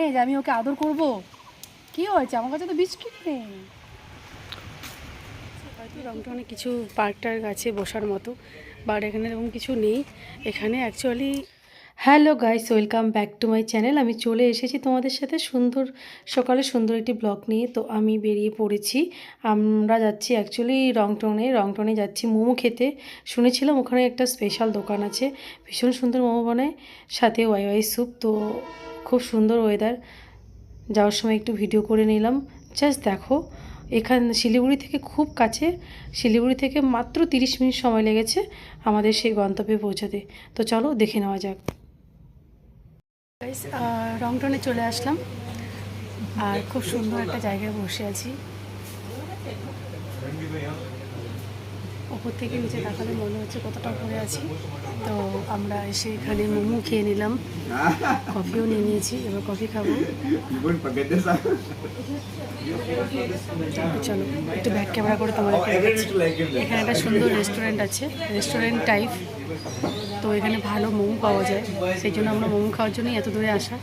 জানে যে আমি ওকে আদর করব? কি হয়েছে, আমার কাছে তো বিস্কিট নেই। হয়তো রংটনে কিছু পার্কটার গাছে বসার মতো, বাট এখানে এরকম কিছু নেই। এখানে actually hello guys, welcome back to my channel. আমি চলে এসেছি তোমাদের সাথে সুন্দর সকালে সুন্দর একটি ব্লগ নিয়ে। তো আমি বেরিয়ে পড়েছি, আমরা যাচ্ছি অ্যাকচুয়ালি রংটনে যাচ্ছি মোমো খেতে। শুনেছিলাম ওখানে একটা স্পেশাল দোকান আছে, ভীষণ সুন্দর মোমো বানায়, সাথে ওয়াই ওয়াই স্যুপ। তো খুব সুন্দর ওয়েদার, যাওয়ার সময় একটু ভিডিও করে নিলাম। জাস্ট দেখো, শিলিগুড়ি থেকে খুব কাছে, শিলিগুড়ি থেকে মাত্র 30 মিনিট সময় লেগেছে আমাদের সেই গন্তব্যে পৌঁছাতে। তো চলো দেখে নেওয়া যাক। রংটনে চলে আসলাম আর খুব সুন্দর একটা জায়গায় বসে আছি। ওপর থেকে নিচে তাকালে মনে হচ্ছে কতটা উপরে আছি। তো আমরা এসে এখানে মোমো খেয়ে নিলাম, কফিও নিয়ে নিয়েছি, এবার কফি খাবো। চলো একটু ব্যাক ক্যামেরা করে তোমাদেরকে দেখাচ্ছি। এখানে একটা সুন্দর রেস্টুরেন্ট আছে, রেস্টুরেন্ট টাইপ। তো এখানে ভালো মোমো পাওয়া যায়, সেই জন্য আমরা মোমো খাওয়ার জন্যই এত দূরে আসা।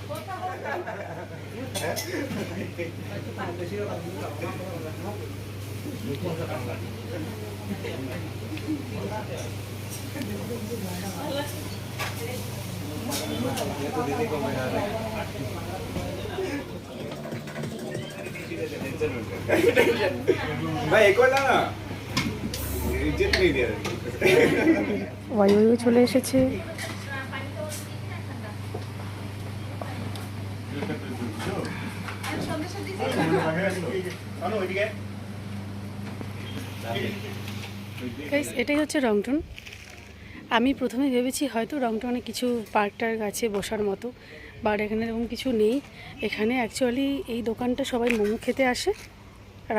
ওয়াইও চলে এসেছে। এটাই হচ্ছে রংটন। আমি প্রথমে ভেবেছি হয়তো রংটনে কিছু পার্কটার গাছে বসার মতো, বাট এখানে এরকম কিছু নেই। এখানে অ্যাকচুয়ালি এই দোকানটা সবাই মোমো খেতে আসে,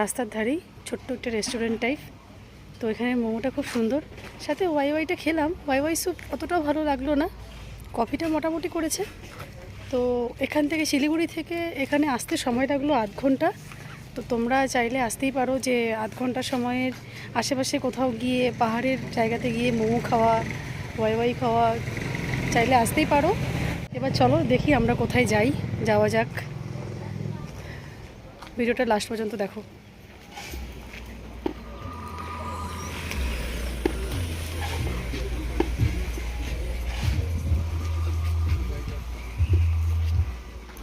রাস্তার ধারেই ছোট্ট একটা রেস্টুরেন্ট টাইপ। তো এখানে মোমোটা খুব সুন্দর, সাথে ওয়াই ওয়াইটা খেলাম। ওয়াই ওয়াই স্যুপ অতটাও ভালো লাগলো না, কফিটা মোটামুটি করেছে। তো এখান থেকে শিলিগুড়ি থেকে এখানে আসতে সময় লাগলো আধ ঘন্টা। তো তোমরা চাইলে আসতেই পারো, যে আধ ঘন্টা সময়ের আশেপাশে কোথাও গিয়ে পাহাড়ের জায়গাতে গিয়ে মোমো খাওয়া, ওয়াই ওয়াই খাওয়া, চাইলে আসতেই পারো। এবার চলো দেখি আমরা কোথায় যাই, যাওয়া যাক। ভিডিওটা লাস্ট পর্যন্ত দেখো।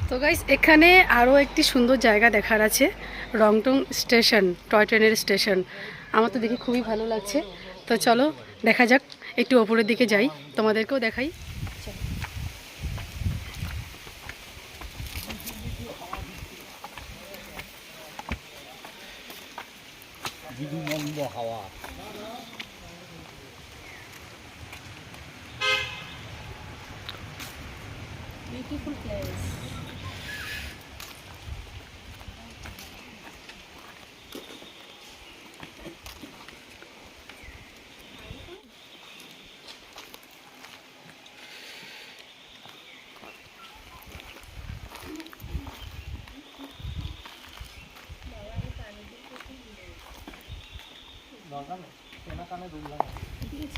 তো গাইস, এখানে আরও একটি সুন্দর জায়গা দেখার আছে, রংটং স্টেশন, টয় ট্রেনের স্টেশন। আমার তো দেখে খুবই ভালো লাগছে। তো চলো দেখা যাক, একটু ওপরের দিকে যাই, তোমাদেরকেও দেখাই। হাওয়া বিউটিফুল প্লেস।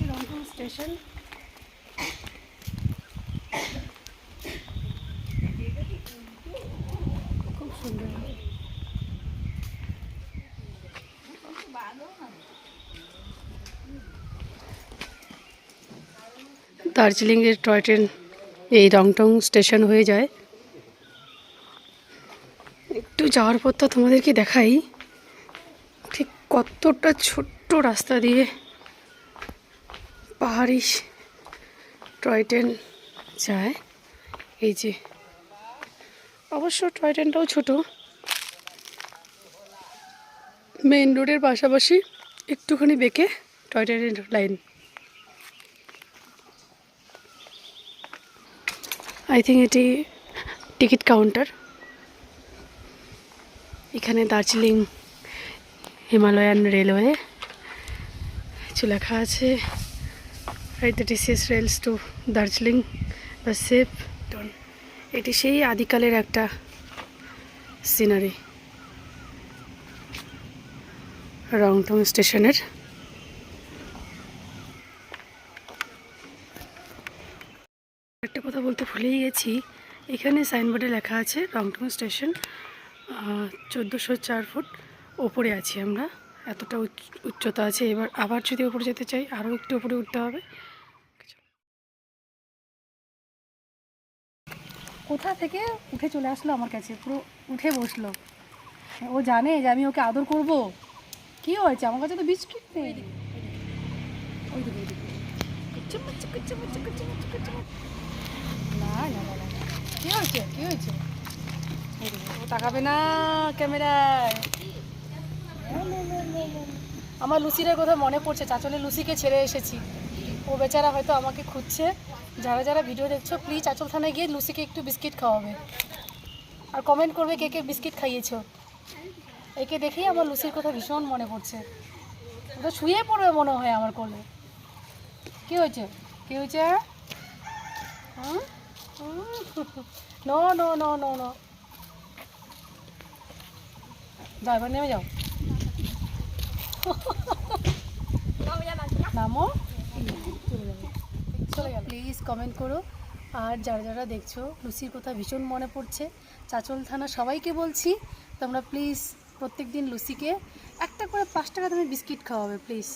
রংপুর স্টেশন। খুব সুন্দর। দার্জিলিংয়ের টয় ট্রেন এই রংটং স্টেশন হয়ে যায়। একটু যাওয়ার পর তো তোমাদেরকে দেখাই ঠিক কতটা ছোট্ট রাস্তা দিয়ে পাহাড়ি টয় ট্রেন যায়। এই যে, অবশ্য টয় ট্রেনটাও ছোটো, মেইন রোডের পাশাপাশি একটুখানি বেঁকে টয় ট্রেনের লাইন। আই থিঙ্ক এটি টিকিট কাউন্টার। এখানে দার্জিলিং হিমালয়ান রেলওয়ে কিছু লেখা আছে, right the TCS rails to Darjeeling বা সেফ। এটি সেই আদিকালের একটা সিনারি রংটং স্টেশনের। একটা কথা বলতে ভুলেই গেছি, এখানে সাইনবোর্ডে লেখা আছে রংটং স্টেশন, 1404 ফুট ওপরে আছি আমরা, এতটা উচ্চতা আছে। এবার আবার যদি ওপরে যেতে চাই আরও একটু ওপরে উঠতে হবে। কোথা থেকে উঠে চলে আসলো আমার কাছে, পুরো উঠে বসলো। ও জানে যে আমি ওকে আদর করব। কি হয়েছে, আমার কাছে তো বিস্কিট নেই। না না না, কি হয়েছে, কি হয়েছে? ও তাকাবে না ক্যামেরায়। আমার লুসির কথা মনে পড়ছে, চাচলে লুসিকে ছেড়ে এসেছি। ও বেচারা হয়তো আমাকে খুঁজছে। যারা যারা ভিডিও দেখছো প্লিজ আঁচল থানায় গিয়ে লুসিকে একটু বিস্কিট খাওয়াবে, আর কমেন্ট করবে কে কে বিস্কিট খাইয়েছো। একে দেখেই আমার লুসির কথা ভীষণ মনে পড়ছে। ও তো শুয়ে পড়বে মনে হয় আমার কোলে। কি হয়েছে, কি হয়েছে? No no no no no, যাও এবার নেমে যাও। নামো, চলে গেল। প্লিজ কমেন্ট করো। আর যারা যারা দেখছো লুসির কথা ভীষণ মনে পড়ছে, চাচল থানা সবাইকে বলছি তোমরা প্লিজ প্রত্যেক দিন লুসিকে একটা করে 5 টাকা তুমি বিস্কিট খাওয়াবে প্লিজ।